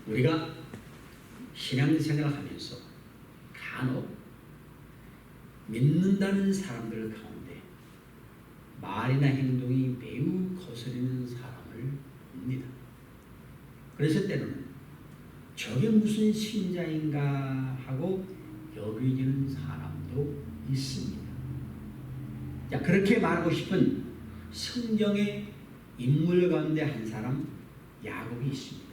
우리가 신앙생활을 하면서 간혹 믿는다는 사람들 가운데 말이나 행동이 매우 거스르는 사람을 봅니다. 그래서 때로는 저게 무슨 신자인가 하고 여기지는 사람도 있습니다. 자, 그렇게 말하고 싶은 성경의 인물 가운데 한 사람 야곱이 있습니다.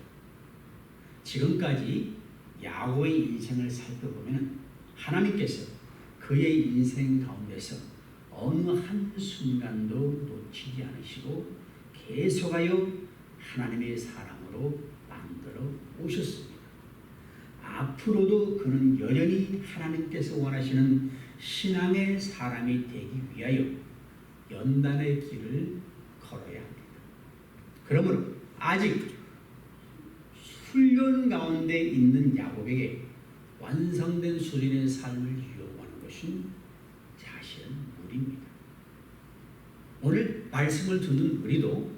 지금까지 야곱의 인생을 살펴보면 하나님께서 그의 인생 가운데서 어느 한순간도 놓치지 않으시고 계속하여 하나님의 사람으로 만들어 오셨습니다. 앞으로도 그는 여전히 하나님께서 원하시는 신앙의 사람이 되기 위하여 연단의 길을 걸어야 합니다. 그러므로 아직 훈련 가운데 있는 야곱에게 완성된 수준의 삶을 요구하는 것은 사실은 무리입니다. 오늘 말씀을 듣는 우리도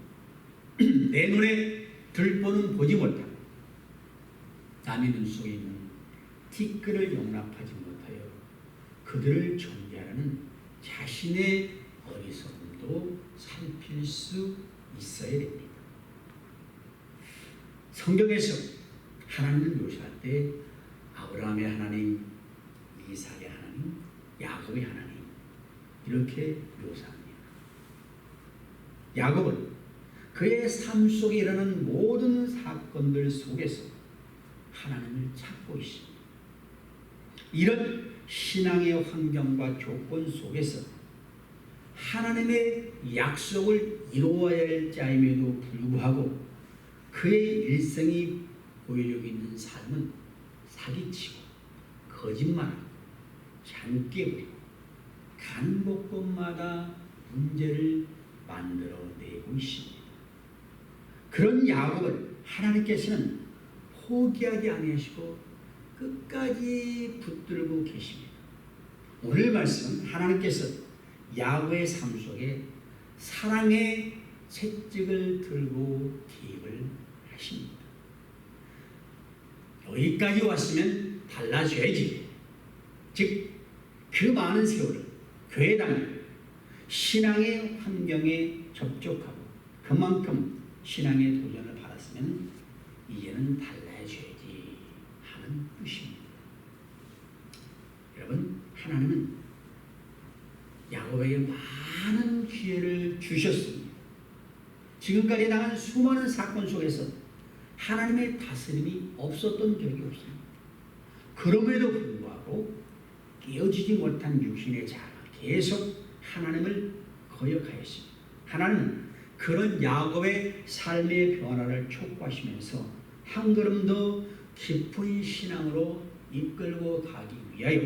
내 눈에 들보는 보지 못하고 남의 눈 속에 있는 티끌을 용납하지 못하여 그들을 정죄하라는 자신의 어리석음도 살필 수 있어야 됩니다. 성경에서 하나님을 묘사할 때 아브라함의 하나님, 이삭의 하나님, 야곱의 하나님 이렇게 묘사합니다. 야곱은 그의 삶 속에 일어나는 모든 사건들 속에서 하나님을 찾고 있습니다. 이런 신앙의 환경과 조건 속에서 하나님의 약속을 이루어야 할 자임에도 불구하고 그의 일생이 보여주고 있는 삶은 사기치고 거짓말하고 잔깨부리고 간 곳곳마다 문제를 만들어내고 있습니다. 그런 야곱을 하나님께서는 포기하지 아니하시고 끝까지 붙들고 계십니다. 오늘 말씀 하나님께서 야곱의 삶 속에 사랑의 채찍을 들고 개입을 하십니다. 여기까지 왔으면 달라져야지. 즉, 그 많은 세월을 교회당에 신앙의 환경에 접촉하고 그만큼 신앙의 도전을 받았으면 이제는 달라져야지 하는 뜻입니다. 여러분, 하나님은 야곱에게 많은 기회를 주셨습니다. 지금까지 당한 수많은 사건 속에서 하나님의 다스림이 없었던 적이 없습니다. 그럼에도 불구하고 깨어지지 못한 육신의 자아가 계속 하나님을 거역하였습니다. 하나님은 그런 야곱의 삶의 변화를 촉구하시면서 한 걸음 더 깊은 신앙으로 이끌고 가기 위하여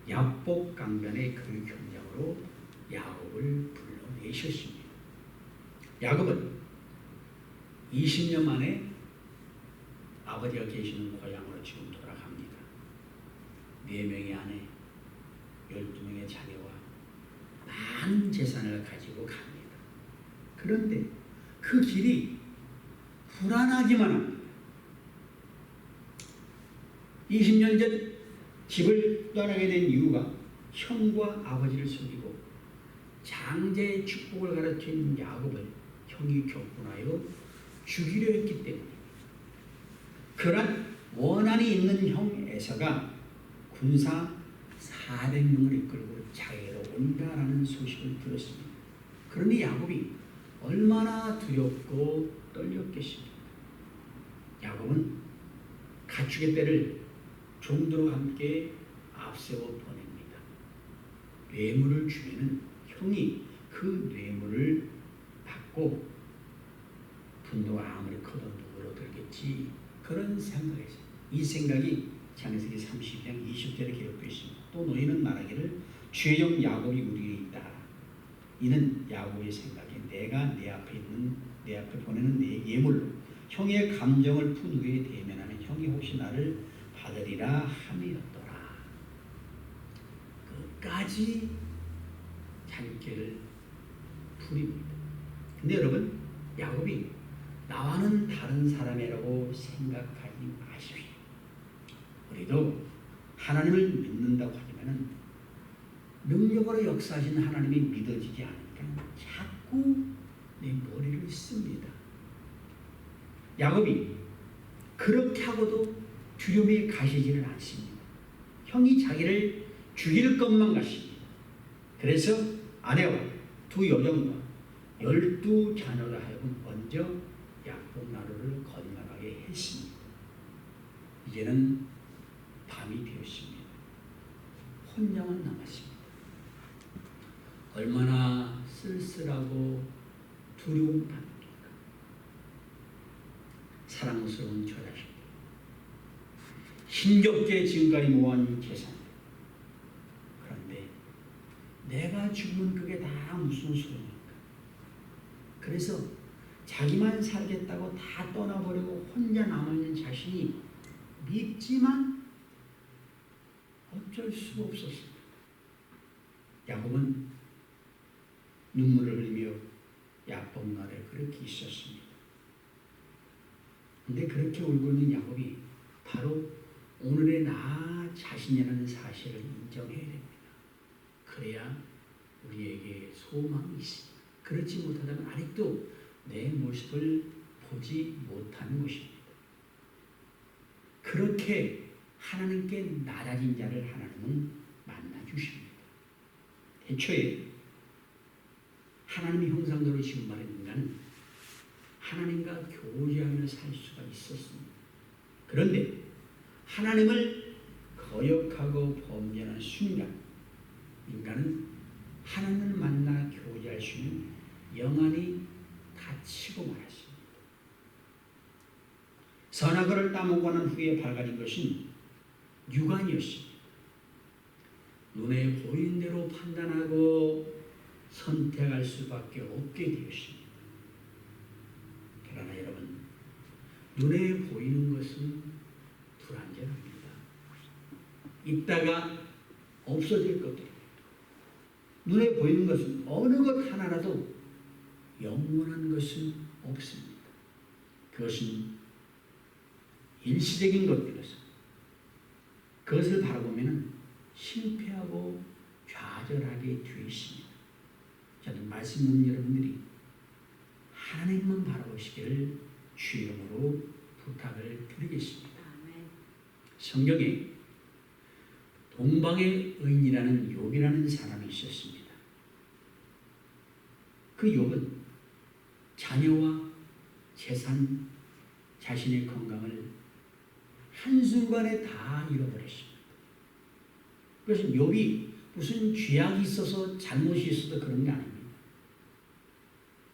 야복 강변의 그 현장으로 야곱을 불러내셨습니다. 야곱은 20년 만에 아버지가 계시는 고향으로 지금 돌아갑니다. 4명의 아내, 12명의 자녀와 많은 재산을 가지고 갑니다. 그런데 그 길이 불안하기만 합니다. 20년 전 집을 떠나게 된 이유가 형과 아버지를 속이고 장자의 축복을 가르친 야곱을 형이 격분하여 죽이려 했기 때문입니다. 그런 원한이 있는 형 에서가 군사 400명을 이끌고 자기로 온다라는 소식을 들었습니다. 그러니 야곱이 얼마나 두렵고 떨렸겠습니까? 야곱은 가축의 떼를 종들과 함께 앞세워 보냅니다. 뇌물을 주면은 형이 그 뇌물을 받고 분노가 아무리 커도 누구로 들겠지 그런 생각이죠. 이 생각이 창세기 30장 20절에 기록되어 있습니다. 또 너희는 말하기를 주의 종 야곱이 우리에 있다. 이는 야곱의 생각이 내가 내 앞에 보내는 내 예물로 형의 감정을 푼 후에 대면하는 형이 혹시 나를 받으리라 함이었더라. 끝까지 잔꾀를 부립니다. 근데 여러분, 야곱이 나와는 다른 사람이라고 생각하지 마십시오. 우리도 하나님을 믿는다고 하지만은 능력으로 역사하신 하나님이 믿어지지 않으니까 자꾸 내 머리를 씁니다. 야곱이 그렇게 하고도 두려움에 가시지는 않습니다. 형이 자기를 죽일 것만 같습니다. 그래서 아내와 두 여종과 12자녀를 하여금 먼저 약복나루를 건너가게 했습니다. 이제는 밤이 되었습니다. 혼자만 남았습니다. 얼마나 쓸쓸하고 두려운 밤입니까? 사랑스러운 저 자식들, 힘겹게 지금까지 모아온 재산, 그런데 내가 죽으면 그게 다 무슨 소용입니까? 그래서 자기만 살겠다고 다 떠나버리고 혼자 남아있는 자신이 밉지만 어쩔 수가 없었습니다. 야곱은 눈물을 흘리며 야복날에 그렇게 있었습니다. 그런데 그렇게 울고 있는 야곱이 바로 오늘의 나 자신이라는 사실을 인정해야 됩니다. 그래야 우리에게 소망이 있습니다. 그렇지 못하다면 아직도 내 모습을 보지 못하는 것입니다. 그렇게 하나님께 낮아진 자를 하나님은 만나주십니다. 애초에 하나님의 형상대로 지음받은 인간은 하나님과 교제하며 살 수가 있었습니다. 그런데 하나님을 거역하고 범죄하는 순간 인간은 하나님을 만나 교제할 수 있는 영안이 닫히고 말았습니다. 선악을 따먹고 난 후에 밝아진 것은 육안이었습니다. 눈에 보이는 대로 판단하고 선택할 수밖에 없게 되었습니다. 그러나 여러분, 눈에 보이는 것은 불완전합니다. 있다가 없어질 것들입니다. 눈에 보이는 것은 어느 것 하나라도 영원한 것은 없습니다. 그것은 일시적인 것들이라서 그것을 바라보면 실패하고 좌절하게 되어 있습니다. 저는 말씀 듣는 여러분들이 하나님만 바라보시기를 주 이름으로 부탁을 드리겠습니다. 성경에 동방의 의인이라는 욥이라는 사람이 있었습니다. 그 욥은 자녀와 재산, 자신의 건강을 한순간에 다 잃어버렸습니다. 그래서 욥이 무슨 죄악이 있어서 잘못이 있어서 그런 게 아닙니다.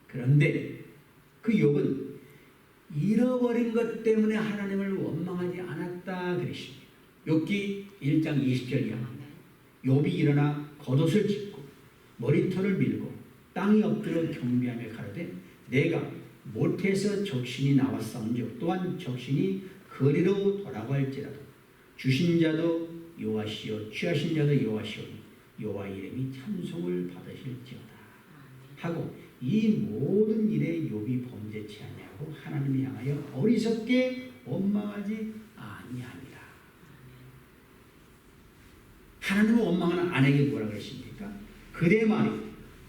그런데 그 욥은 잃어버린 것 때문에 하나님을 원망하지 않았다 그랬습니다. 욥기 1장 20절 이하입니다. 욥이 일어나 겉옷을 찢고 머리털을 밀고 땅에 엎드려 경배하며 가로되 내가 못해서 적신이 나왔사온즉 또한 적신이 거리로 돌아갈지라도 주신 자도 여호와시요 취하신 자도 여호와시오니 여호와 이름이 찬송을 받으실지어다 하고 이 모든 일에 욥이 범죄치 아니하고 하나님을 향하여 어리석게 원망하지 아니하니라. 하나님을 원망하는 아내에게 뭐라 그랬습니까? 그대 말이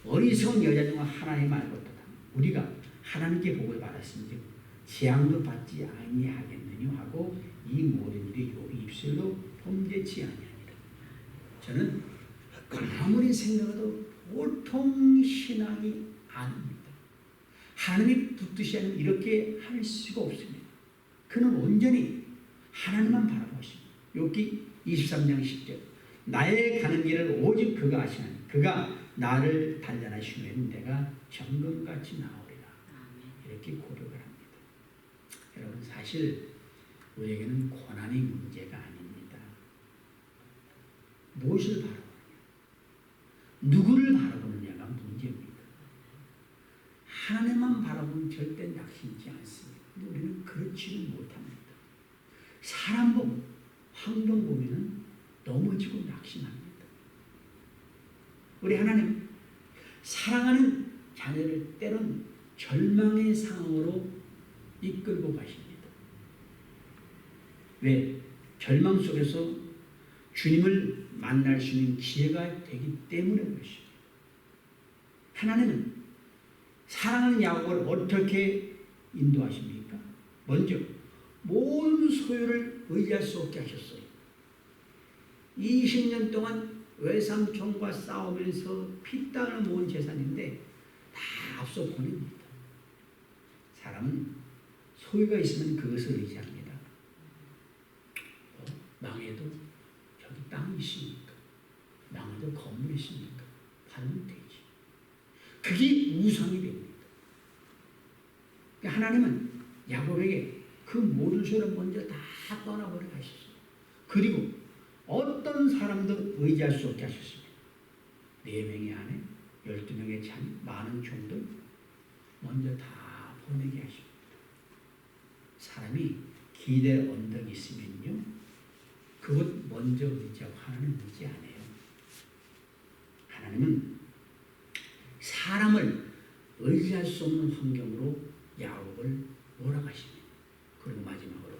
어리석은 여자 중 하나님 말보다 우리가 하나님께 복을 받았은즉 재앙도 받지 아니하겠느냐 하고 이 모든 일이 욥이 입술로 범죄치 아니하니라. 저는 아무리 생각해도 보통 신앙이 아닙니다. 하나님이 붙듯이 하면 이렇게 할 수가 없습니다. 그는 온전히 하나님만 바라보십니다. 욥기 23장 10절 나의 가는 길을 오직 그가 아시나니 그가 나를 단련하시면 내가 정금같이 나오리라. 이렇게 고백을 합니다. 여러분 사실 우리에게는 고난이 문제가 아닙니다. 무엇을 바라보느냐, 누구를 바라보느냐가 문제입니다. 하나님만 바라보면 절대 낙심치 않습니다. 근데 우리는 그렇지는 못합니다. 사람 보고 환경 보면 넘어지고 낙심합니다. 우리 하나님 사랑하는 자녀를 때론 절망의 상황으로 이끌고 가십니다. 왜? 절망 속에서 주님을 만날 수 있는 기회가 되기 때문에 그것입니다. 하나님은 사랑하는 야곱을 어떻게 인도하십니까? 먼저 모든 소유를 의지할 수 없게 하셨어요. 20년 동안 외삼촌과 싸우면서 피땀을 모은 재산인데 다 앞서 보냅니다. 사람은 소유가 있으면 그것을 의지합니다. 망해도 저기 땅이 있으니까, 망해도 건물이 있으니까 팔면 되지. 그게 우상이 됩니다. 하나님은 야곱에게 그 모든 소유를 먼저 다 떠나버려 하셨어요. 그리고 어떤 사람도 의지할 수 없게 하셨습니다. 4명의 아내, 12명의 자녀, 많은 종들 먼저 다 보내게 하십니다. 사람이 기대 언덕이 있으면요, 그것 먼저 의지하고 하나님 의지 안 해요. 하나님은 사람을 의지할 수 없는 환경으로 야곱을 몰아가십니다. 그리고 마지막으로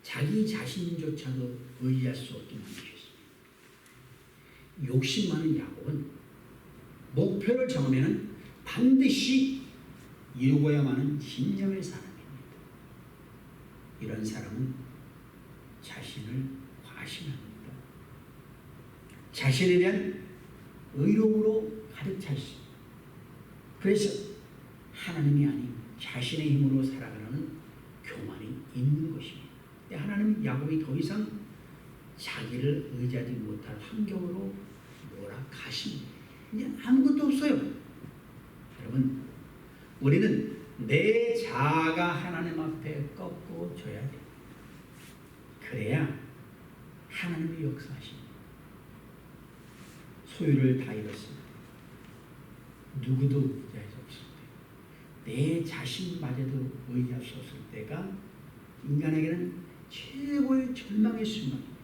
자기 자신조차도 의지할 수 없게 만드셨습니다. 욕심 많은 야곱은 목표를 정하면 반드시 이루고야만 진정의 사람입니다. 이런 사람은 자신을 과신합니다. 자신에 대한 의로움으로 가득 차 있습니다. 그래서 하나님이 아닌 자신의 힘으로 살아가는 교만이 있는 것입니다. 하나님 야곱이 더 이상 자기를 의지하지 못할 환경으로 몰아가십니다. 이제 아무것도 없어요. 여러분, 우리는 내 자아가 하나님 앞에 꺾어져야 됩니다. 그래야 하나님이 역사하십니다. 소유를 다 잃었습니다. 누구도 의지할 수 없을 때, 내 자신마저도 의지할 수 없을 때가 인간에게는 최고의 절망의 순간입니다.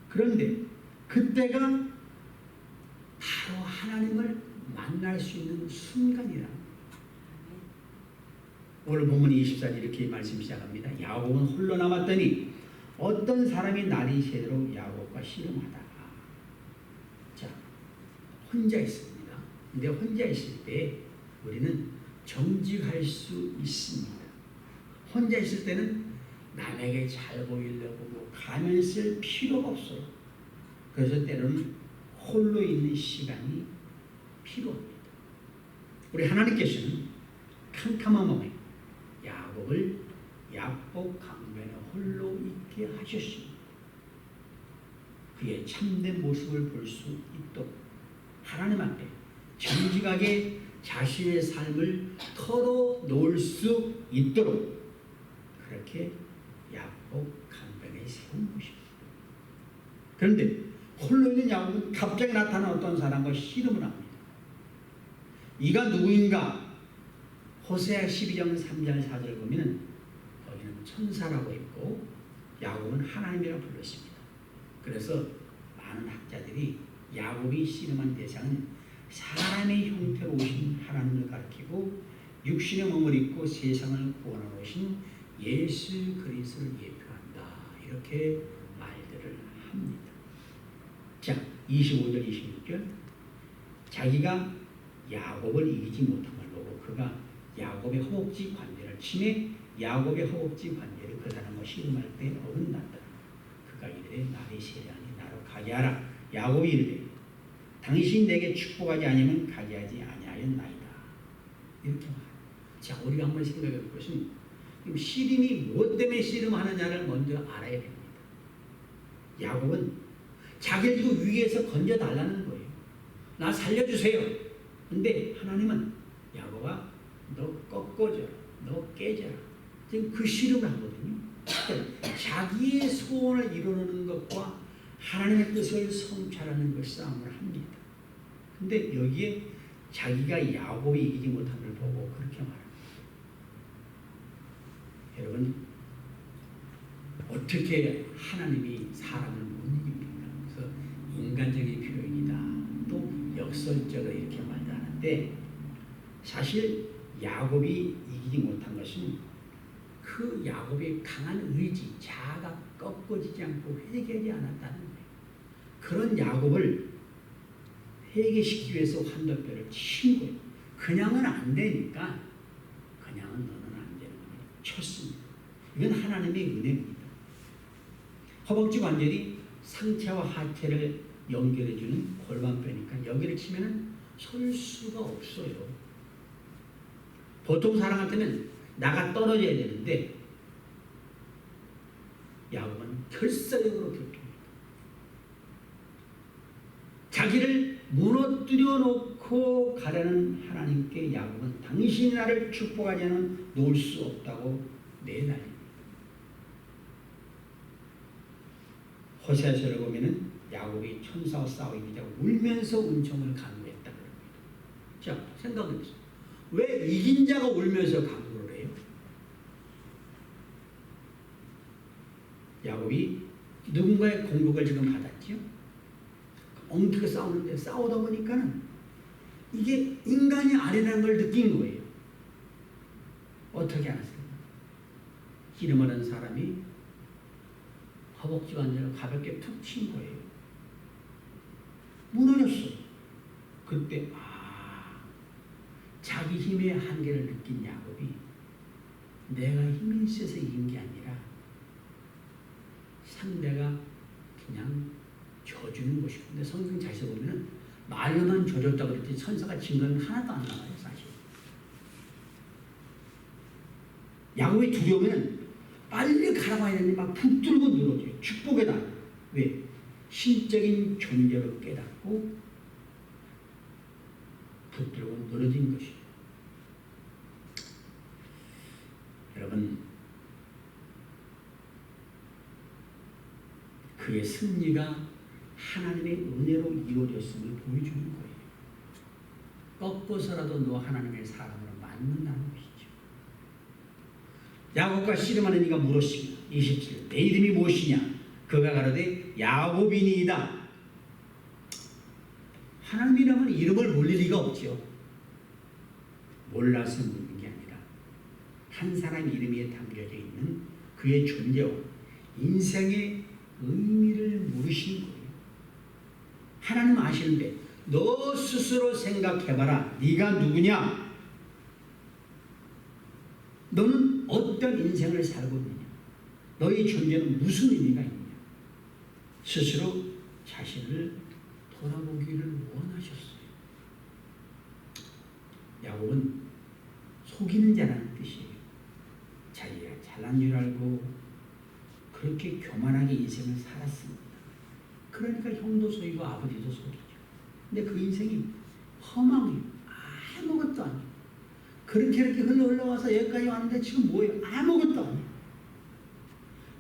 그런데 그때가 바로 하나님을 만날 수 있는 순간이라. 오늘 본문 24절 이렇게 말씀 시작합니다. 야곱은 홀로 남았더니 어떤 사람이 날이 새도록 야곱과 씨름하다가, 자, 혼자 있습니다. 근데 혼자 있을 때 우리는 정직할 수 있습니다. 혼자 있을 때는 남에게 잘 보이려고 뭐 가면 쓸 필요가 없어요. 그래서 때로는 홀로 있는 시간이 필요합니다. 우리 하나님께서는 캄캄한 몸에 야곱을 야복 강변에 홀로 있게 하셨습니다. 그의 참된 모습을 볼 수 있도록 하나님 앞에 정직하게 자신의 삶을 털어놓을 수 있도록 그렇게 야곱 강변에 세운 것입니다. 그런데 홀로 있는 야곱은 갑자기 나타난 어떤 사람과 씨름을 합니다. 이가 누구인가? 호세아 12장 3절 4절을 보면 거기는 천사라고 했고 야곱은 하나님이라고 불렀습니다. 그래서 많은 학자들이 야곱이 씨름한 대상은 사람의 형태로 오신 하나님을 가리키고 육신의 몸을 입고 세상을 구원하러 오신 예수 그리스도를 예표한다, 이렇게 말들을 합니다. 자, 25절 26절, 자기가 야곱을 이기지 못한 걸 보고 그가 야곱의 허벅지 관절을 치매 야곱의 허벅지 관절이 그 사람과 씨름할 때 어긋났다. 그가 이르되 날이 세려하니 나로 가게 하라. 야곱이 이르되 당신 내게 축복하지 아니하면 가게 하지 아니하였나이다. 이렇게 말합니다. 자, 우리가 한번 생각해 볼 것은 씨름이 무엇 때문에 씨름하느냐를 먼저 알아야 됩니다. 야곱은 자기를 지금 위에서 건져달라는 거예요. 나 살려주세요. 근데 하나님은 야곱아, 너 꺾어져라, 너 깨져라. 지금 그 씨름을 하거든요. 자기의 소원을 이루는 것과 하나님의 뜻을 성취하는 것 싸움을 합니다. 근데 여기에 자기가 야곱이 이기지 못한 걸 보고 그렇게 말합니다. 여러분, 어떻게 하나님이 사람을 못 이깁니까? 그래서 인간적인 표현이다, 또 역설적으로 이렇게 말도 하는데, 사실 야곱이 이기지 못한 것은 그 야곱의 강한 의지, 자아가 꺾어지지 않고 회개하지 않았다는 거예요. 그런 야곱을 회개시키기 위해서 환도뼈를 친 거예요. 그냥은 안 되니까 그냥은 너는 안 되는 거예요. 쳤습니다. 이건 하나님의 은혜입니다. 허벅지 관절이 상체와 하체를 연결해주는 골반뼈니까 여기를 치면 설 수가 없어요. 보통 사람 같으면 나가 떨어져야 되는데 야곱은 결사력으로 격합니다. 자기를 무너뜨려 놓고 가려는 하나님께 야곱은 당신이 나를 축복하지 않으면 놓을 수 없다고 내달립니다. 호세아서를 보면은 야곱이 천사와 싸우기 전에 울면서 은총을 강구했다 그럽니다. 자, 생각해보세요. 왜 이긴 자가 울면서 강구를 해요? 야곱이 누군가의 공격을 지금 받았죠. 엉키고 싸우는데 싸우다 보니까는 이게 인간이 아니라는 걸 느낀 거예요. 어떻게 알았어요? 기름 얻은 사람이 허벅지 관절을 가볍게 툭 친 거예요. 무너졌어요. 그때 자기 힘의 한계를 느낀 야곱이 내가 힘이 있어서 이긴 게 아니라 상대가 그냥 져주는 것이고, 근데 성경 자세히 보면은 말로만 져줬다고 그랬지 천사가 진 건 하나도 안 나와요. 사실 야곱이 두려우면 빨리 가라가야 되는데 막 붙들고 늘어져요. 축복에다. 왜? 신적인 존재로 깨닫고 붙들고 늘어진 것이에요. 여러분, 그의 승리가 하나님의 은혜로 이루어졌음을 보여주는 거예요. 꺾어서라도 너 하나님의 사람으로 만든다는 것이죠. 야곱과 씨름하는 이가 물었습니다. 27. 내 이름이 무엇이냐? 그가 가로되 야곱이니이다. 하나님이라면 이름을 몰릴 리가 없죠. 몰라서 묻는 게 아니라 한 사람 이름에 담겨져 있는 그의 존재와 인생의 의미를 물으시는 거예요. 하나님 아시는데 너 스스로 생각해봐라. 네가 누구냐? 너는 어떤 인생을 살고 있느냐? 너의 존재는 무슨 의미가 있느냐? 스스로 자신을 돌아보기를 원하셨어요. 야곱은 속이는 자라는 뜻이에요. 자기가 잘난 줄 알고 그렇게 교만하게 인생을 살았습니다. 그러니까 형도 속이고 아버지도 속이죠. 근데 그 인생이 허망해요. 아무것도 아니에요. 그렇게 흘러와서 여기까지 왔는데 지금 뭐예요? 아무것도 아니에요.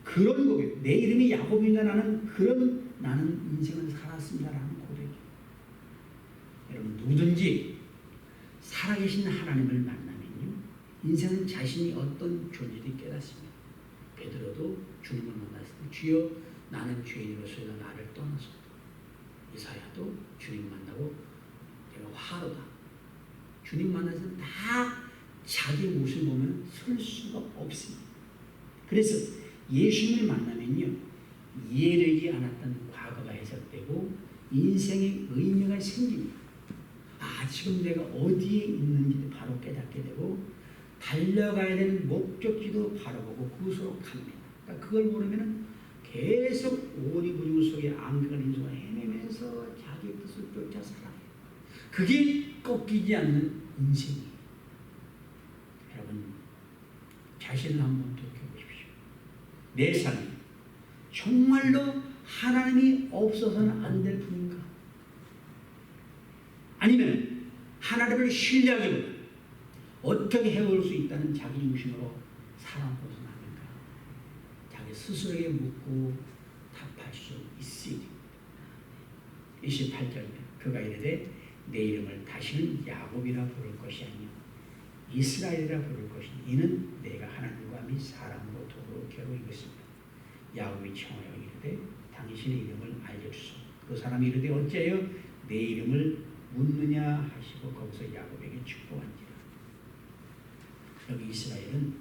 그런 거예요. 내 이름이 야곱인가 나는 인생을 살았습니다라는 고백이에요. 여러분, 누구든지 살아계신 하나님을 만나면요, 인생은 자신이 어떤 존재인지 깨닫습니다. 베드로도 주님을 만났을 때 주여 나는 죄인으로서 나를 떠나소서. 이사야도 주님 만나고 내가 화로다. 주님 만나서 다 자기 모습 보면 설 수가 없습니다. 그래서 예수님을 만나면요, 이해되지 않았던 과거가 해석되고 인생의 의미가 생깁니다. 지금 내가 어디에 있는지 바로 깨닫게 되고 달려가야 되는 목적지도 바로 보고 그곳으로 갑니다. 그러니까 그걸 모르면 계속 오리부중 속에 앙금을 인수가 헤매면서 자기 뜻을 쫓아 살아요. 그게 꺾이지 않는 인생이에요. 여러분, 자신을 한번 돌아보십시오. 내 삶이 정말로 하나님이 없어서는 안 될 뿐인가? 아니면 하나님을 신뢰하기보다 어떻게 해올 수 있다는 자기 중심으로 살아보고서 하는가? 자기 스스로에게 묻고 답할 수 있으리. 28절에 그가 이르되 내 이름을 다시는 야곱이라 부를 것이 아니요 이스라엘이라 부를 것이니 이는 내가 하나님과 및 사람으로 도로 겨루 이겼습니다. 야곱이 청하여 이르되 당신의 이름을 알려주소. 그 사람이 이르되 어찌하여 내 이름을 묻느냐 하시고 거기서 야곱에게 축복한지라. 여기 이스라엘은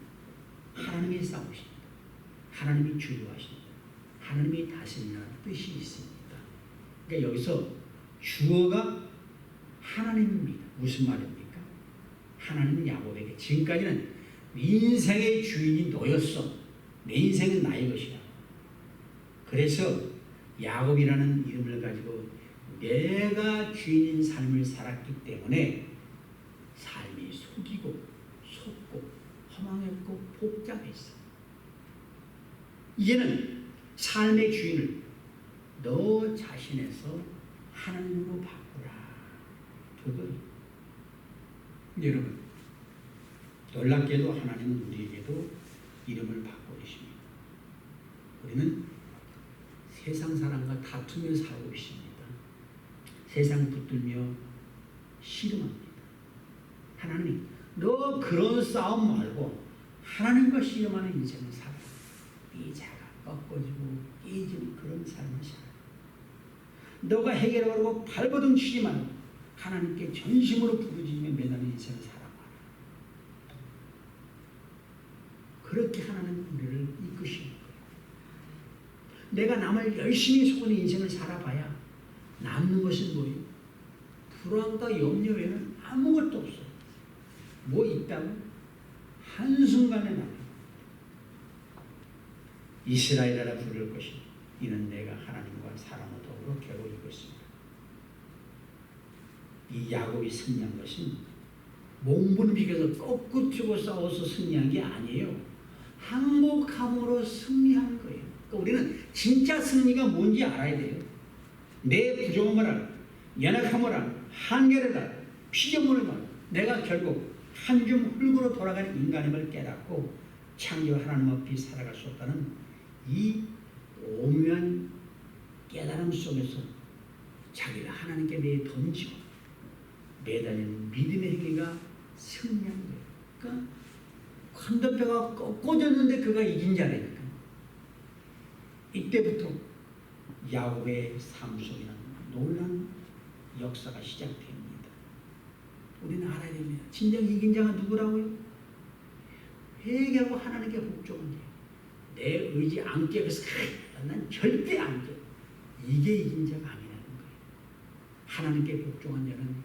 하나님 하나님이 싸우십니다. 하나님이 주도하십니다. 하나님이 다스리는 뜻이 있습니다. 그러니까 여기서 주어가 하나님입니다. 무슨 말입니까? 하나님은 야곱에게 지금까지는 네 인생의 주인이 너였어. 내 인생은 나의 것이야. 그래서 야곱이라는 이름을 가지고 내가 주인인 삶을 살았기 때문에 삶이 속이고 속고 허망했고 복잡했어. 이제는 삶의 주인을 너 자신에서 하나님으로 바꾸라. 그거예요. 여러분, 놀랍게도 하나님은 우리에게도 이름을 바꿔 주십니다. 우리는 세상 사람과 다투며 살고 있습니다. 세상 붙들며 씨름합니다. 하나님, 너 그런 싸움 말고 하나님과 씨름하는 인생을 살아. 삐자가 꺾어지고 깨지는 그런 삶을 살아. 너가 해결하고 발버둥 치지 말고 하나님께 전심으로 부르짖으며 매달리는 인생을 살아봐라. 그렇게 하나님은 우리를 이끄시는 거예요. 내가 남을 열심히 속이는 인생을 살아봐야 남는 것은 뭐예요? 불안과 염려 외에는 아무것도 없어요. 뭐 있다고? 한순간에 나타납니다. 이스라엘이라 부를 것이 이는 내가 하나님과 사람을 더불어 겨우 이겼습니다. 이 야곱이 승리한 것은 몸부림 비켜서 꺾구치고 싸워서 승리한 게 아니에요. 항복함으로 승리한 거예요. 그러니까 우리는 진짜 승리가 뭔지 알아야 돼요. 내 부족함을 알아, 연약함을 알아, 한계를 알아, 피조물을 알아. 내가 결국 한 줌 흙으로 돌아가는 인간임을 깨닫고 창조 하나님 앞에 살아갈 수 없다는 이 오묘한 깨달음 속에서 자기를 하나님께 내어 던지고 매달리는 믿음의 행위가 승리한 거예요. 그러니까 건너뼈가 꺾어졌는데 그가 이긴 자라니까. 이때부터 야곱의 삶 속에는 놀라운 역사가 시작됩니다. 우리는 알아야 됩니다. 진정 이긴 자가 누구라고요? 회개하고 하나님께 복종한 자예요. 내 의지 안 깨서 난 절대 안 깨. 이게 이긴 자가 아니라는 거예요. 하나님께 복종한 자는